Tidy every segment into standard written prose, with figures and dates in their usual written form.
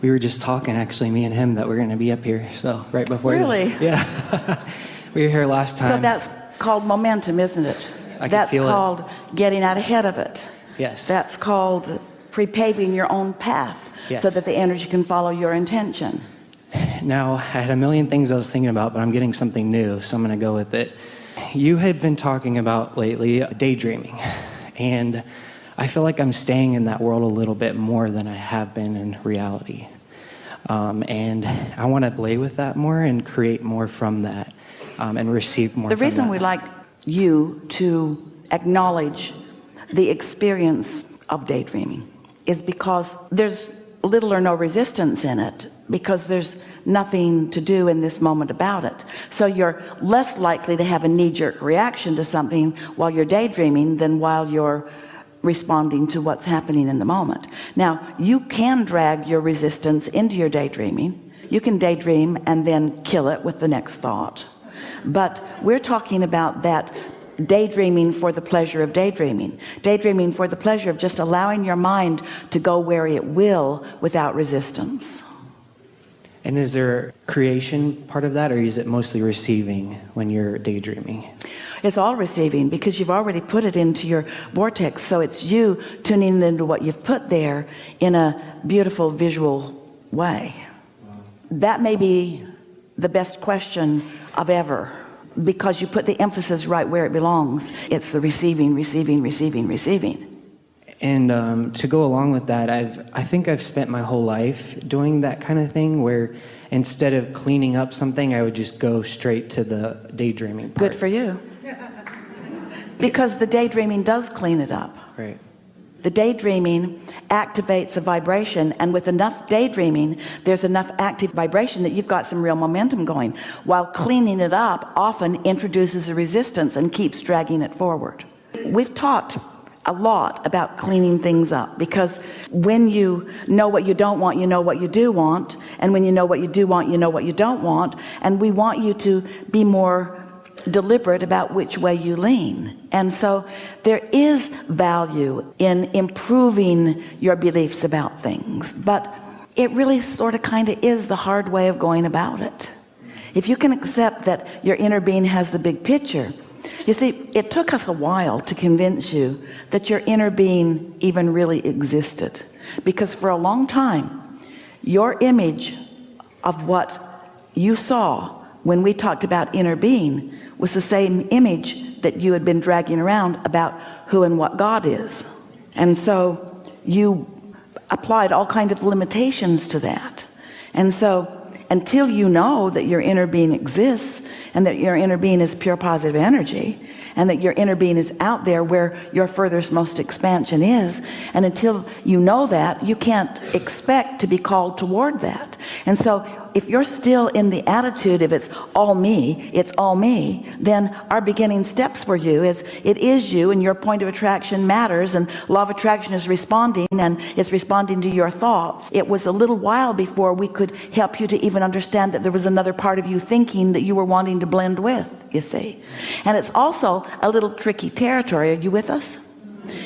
We were just talking, actually, me and him, that we're going to be up here. So right before Really? this. Yeah. We were here last time. So that's called momentum, isn't it? That's called getting out ahead of it. Yes. That's called pre-paving your own path, yes. so that the energy can follow your intention. Now, I had a million things I was thinking about, but I'm getting something new, so I'm going to go with it. You had been talking about lately daydreaming, and I feel like I'm staying in that world a little bit more than I have been in reality. And I want to play with that more and create more from that, and receive more from that. The reason we like you to acknowledge the experience of daydreaming is because there's little or no resistance in it, because there's nothing to do in this moment about it. So you're less likely to have a knee-jerk reaction to something while you're daydreaming than while you're responding to what's happening in the moment. Now, you can drag your resistance into your daydreaming. You can daydream and then kill it with the next thought. But we're talking about that daydreaming for the pleasure of daydreaming. Daydreaming for the pleasure of just allowing your mind to go where it will without resistance. And is there a creation part of that, or is it mostly receiving when you're daydreaming? It's all receiving, because you've already put it into your vortex. So it's you tuning into what you've put there in a beautiful visual way. That may be the best question of ever, because you put the emphasis right where it belongs. It's the receiving, receiving, receiving, receiving. And to go along with that, I think I've spent my whole life doing that kind of thing, where instead of cleaning up something, I would just go straight to the daydreaming part. Good for you. Because the daydreaming does clean it up. Right. The daydreaming activates a vibration, and with enough daydreaming, there's enough active vibration that you've got some real momentum going, while cleaning it up often introduces a resistance and keeps dragging it forward. We've talked a lot about cleaning things up, because when you know what you don't want, you know what you do want, and when you know what you do want, you know what you don't want. And we want you to be more deliberate about which way you lean. And so there is value in improving your beliefs about things, but it really sort of kind of is the hard way of going about it. If you can accept that your inner being has the big picture. You see, it took us a while to convince you that your inner being even really existed, because for a long time your image of what you saw when we talked about inner being was the same image that you had been dragging around about who and what God is. And so you applied all kinds of limitations to that. And so until you know that your inner being exists, and that your inner being is pure positive energy, and that your inner being is out there where your furthest most expansion is, and until you know that, you can't expect to be called toward that. And so if you're still in the attitude of it's all me, then our beginning steps for you is it is you, and your point of attraction matters, and law of attraction is responding, and it's responding to your thoughts. It was a little while before we could help you to even understand that there was another part of you thinking that you were wanting to blend with, you see. And it's also a little tricky territory. Are you with us?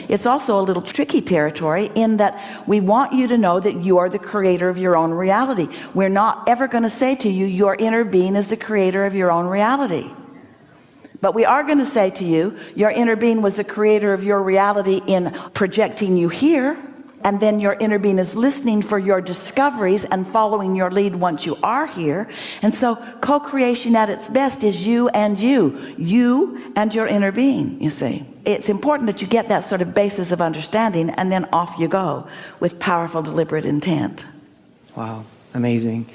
It's also a little tricky territory in that we want you to know that you are the creator of your own reality. We're not ever going to say to you, your inner being is the creator of your own reality. But we are going to say to you, your inner being was the creator of your reality in projecting you here. And then your inner being is listening for your discoveries and following your lead once you are here. And so co-creation at its best is you and your inner being, you see. It's important that you get that sort of basis of understanding, and then off you go with powerful, deliberate intent. Wow, amazing.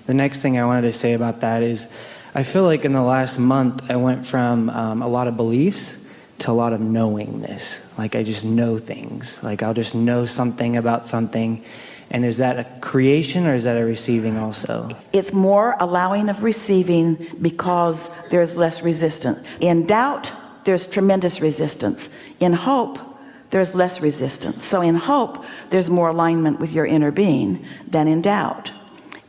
The next thing I wanted to say about that is I feel like in the last month I went from a lot of beliefs to a lot of knowingness. Like I just know things. Like I'll just know something about something. And is that a creation, or is that a receiving also? It's more allowing of receiving, because there's less resistance. In doubt, there's tremendous resistance. In hope, there's less resistance. So in hope, there's more alignment with your inner being than in doubt.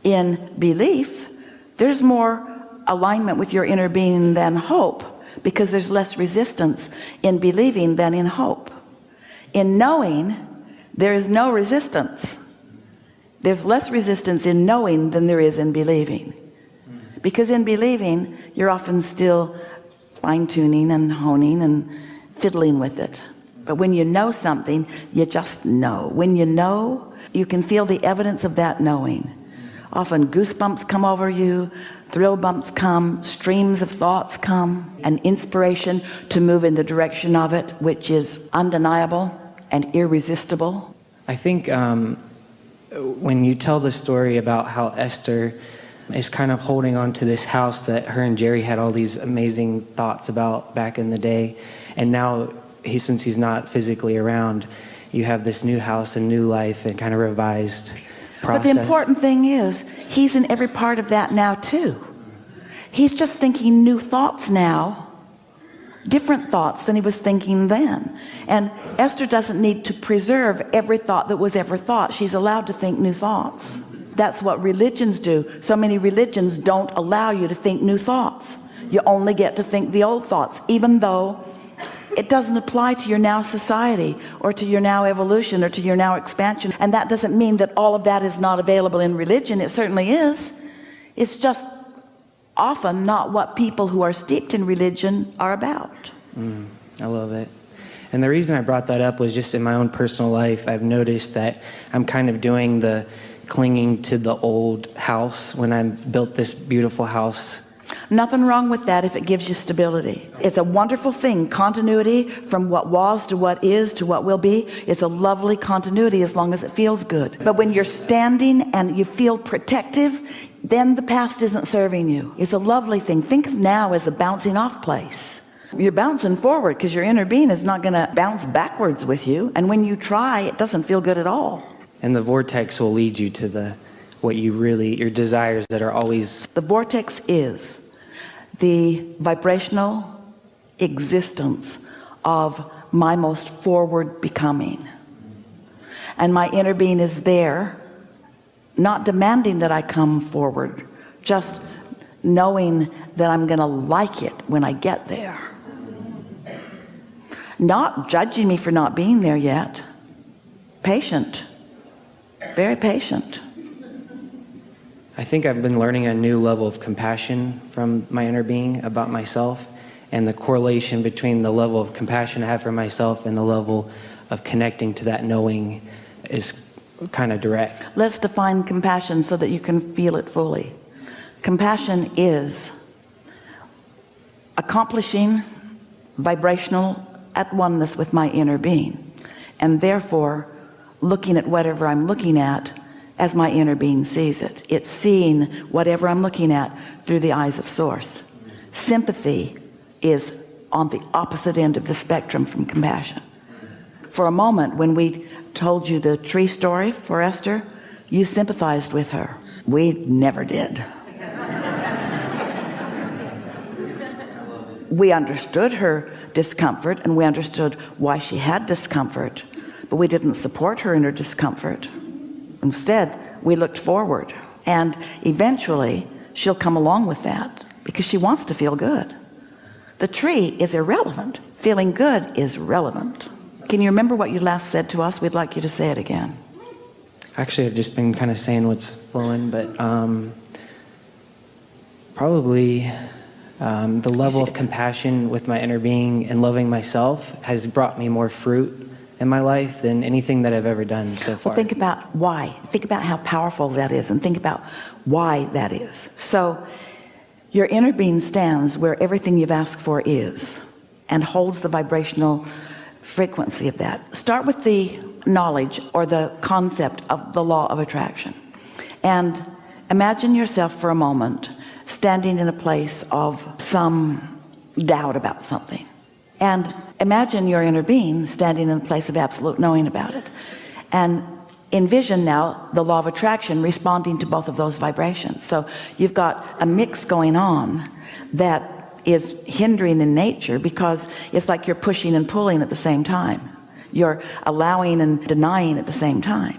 In belief, there's more alignment with your inner being than hope, because there's less resistance in believing than in hope. In knowing, there is no resistance. There's less resistance in knowing than there is in believing, because in believing you're often still fine-tuning and honing and fiddling with it. But when you know something, you just know. When you know, you can feel the evidence of that knowing. Often goosebumps come over you, thrill bumps come, streams of thoughts come, an inspiration to move in the direction of it, which is undeniable and irresistible. I think when you tell the story about how Esther is kind of holding on to this house that her and Jerry had all these amazing thoughts about back in the day, and now since he's not physically around, you have this new house and new life and kind of revised process. But the important thing is, he's in every part of that now too. He's just thinking new thoughts now, different thoughts than he was thinking then. And Esther doesn't need to preserve every thought that was ever thought. She's allowed to think new thoughts. That's what religions do. So many religions don't allow you to think new thoughts. You only get to think the old thoughts, even though it doesn't apply to your now society or to your now evolution or to your now expansion. And that doesn't mean that all of that is not available in religion. It certainly is. It's just often not what people who are steeped in religion are about. I love it. And the reason I brought that up was just in my own personal life, I've noticed that I'm kind of doing the clinging to the old house when I built this beautiful house. Nothing wrong with that if it gives you stability. It's a wonderful thing. Continuity from what was to what is to what will be. It's a lovely continuity as long as it feels good. But when you're standing and you feel protective, then the past isn't serving you. It's a lovely thing. Think of now as a bouncing off place. You're bouncing forward because your inner being is not going to bounce backwards with you. And when you try, it doesn't feel good at all. And the vortex will lead you to your desires that are always... The vortex is the vibrational existence of my most forward becoming. And my inner being is there, not demanding that I come forward, just knowing that I'm going to like it when I get there. Not judging me for not being there yet. Patient. Very patient. I think I've been learning a new level of compassion from my inner being about myself, and the correlation between the level of compassion I have for myself and the level of connecting to that knowing is kind of direct. Let's define compassion so that you can feel it fully. Compassion is accomplishing vibrational at oneness with my inner being, and therefore looking at whatever I'm looking at as my inner being sees it. It's seeing whatever I'm looking at through the eyes of source. Sympathy is on the opposite end of the spectrum from compassion. For a moment, when we told you the tree story for Esther, you sympathized with her. We never did. We understood her discomfort, and we understood why she had discomfort, but we didn't support her in her discomfort. Instead, we looked forward, and eventually she'll come along with that because she wants to feel good. The tree is irrelevant. Feeling good is relevant. Can you remember what you last said to us? We'd like you to say it again. Actually, I've just been kind of saying what's flowing, but probably the level of compassion with my inner being and loving myself has brought me more fruit in my life than anything that I've ever done so far. Well, think about why. Think about how powerful that is, and think about why that is. So your inner being stands where everything you've asked for is, and holds the vibrational frequency of that. Start with the knowledge or the concept of the law of attraction, and imagine yourself for a moment standing in a place of some doubt about something, and imagine your inner being standing in a place of absolute knowing about it, and envision now the law of attraction responding to both of those vibrations. So you've got a mix going on that is hindering in nature, because it's like you're pushing and pulling at the same time. You're allowing and denying at the same time.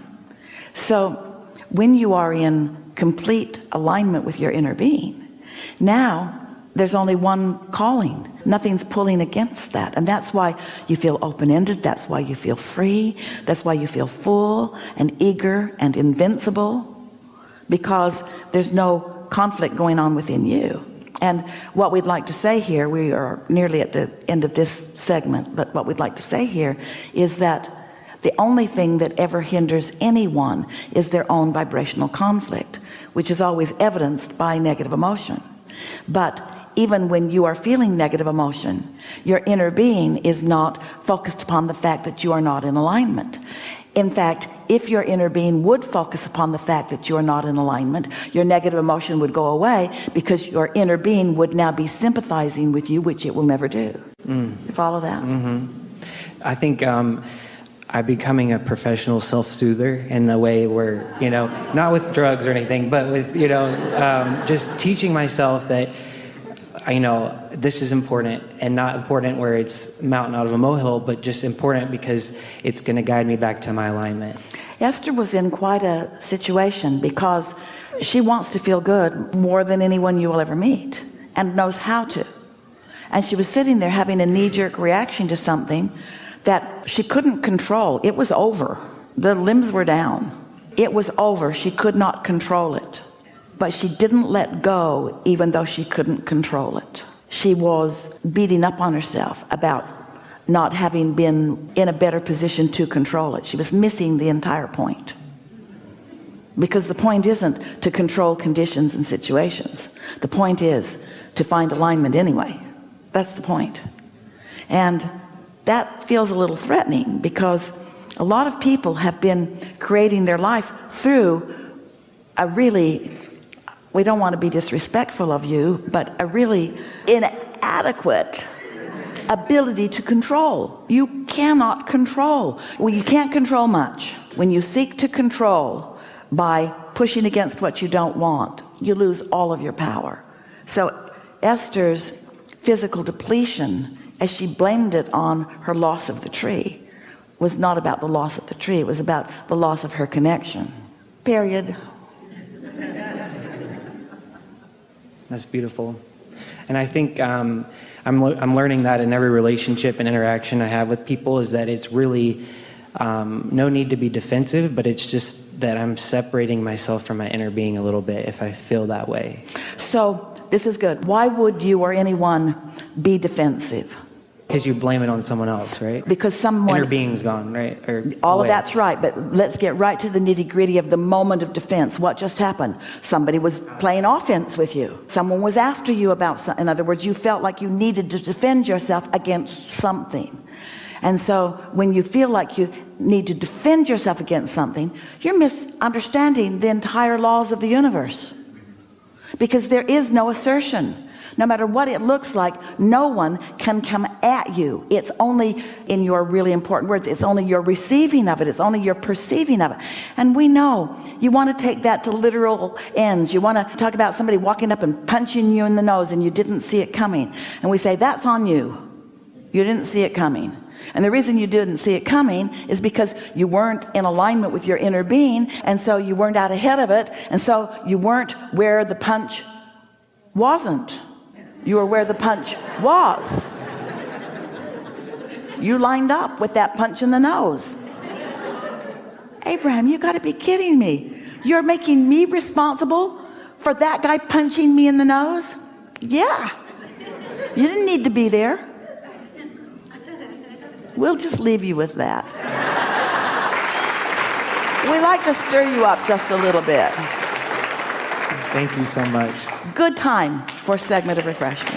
So when you are in complete alignment with your inner being, now there's only one calling. nothing's pulling against that. And that's why you feel open-ended. That's why you feel free. That's why you feel full and eager and invincible, because there's no conflict going on within you. And what we'd like to say here, we are nearly at the end of this segment, but what we'd like to say here is that the only thing that ever hinders anyone is their own vibrational conflict, which is always evidenced by negative emotion. But even when you are feeling negative emotion, your inner being is not focused upon the fact that you are not in alignment. In fact, if your inner being would focus upon the fact that you are not in alignment, your negative emotion would go away, because your inner being would now be sympathizing with you, which it will never do. You follow that? I think I'm becoming a professional self-soother in the way where, not with drugs or anything, but with, just teaching myself that, this is important, and not important where it's mountain out of a molehill, but just important because it's going to guide me back to my alignment. Esther was in quite a situation, because she wants to feel good more than anyone you will ever meet, and knows how to. And she was sitting there having a knee-jerk reaction to something that she couldn't control. It was over. The limbs were down. It was over. She could not control it. But she didn't let go, even though she couldn't control it. She was beating up on herself about not having been in a better position to control it. She was missing the entire point. Because the point isn't to control conditions and situations. The point is to find alignment anyway. That's the point. And that feels a little threatening, because a lot of people have been creating their life through a really, we don't want to be disrespectful of you, but a really inadequate ability to control. You cannot control. Well, you can't control much. When you seek to control by pushing against what you don't want, you lose all of your power. So Esther's physical depletion, as she blamed it on her loss of the tree, was not about the loss of the tree. It was about the loss of her connection. Period. That's beautiful. And I think I'm learning that in every relationship and interaction I have with people, is that it's really no need to be defensive, but it's just that I'm separating myself from my inner being a little bit if I feel that way. So this is good. Why would you or anyone be defensive? Because you blame it on someone else, right? Because someone... Inner being's gone, right? Or all away. of that's right, but let's get right to the nitty-gritty of the moment of defense. What just happened? Somebody was playing offense with you. Someone was after you about something. In other words, you felt like you needed to defend yourself against something. And so when you feel like you need to defend yourself against something, you're misunderstanding the entire laws of the universe. Because there is no assertion. No matter what it looks like, no one can come at you. It's only, in your really important words, it's only your receiving of it. It's only your perceiving of it. And we know you want to take that to literal ends. You want to talk about somebody walking up and punching you in the nose and you didn't see it coming. And we say, that's on you. You didn't see it coming. And the reason you didn't see it coming is because you weren't in alignment with your inner being, and so you weren't out ahead of it, and so you weren't where the punch wasn't. You were where the punch was. You lined up with that punch in the nose. Abraham, you got to be kidding me. You're making me responsible for that guy punching me in the nose? Yeah. You didn't need to be there. We'll just leave you with that. We like to stir you up just a little bit. Thank you so much. Good time for a segment of refreshment.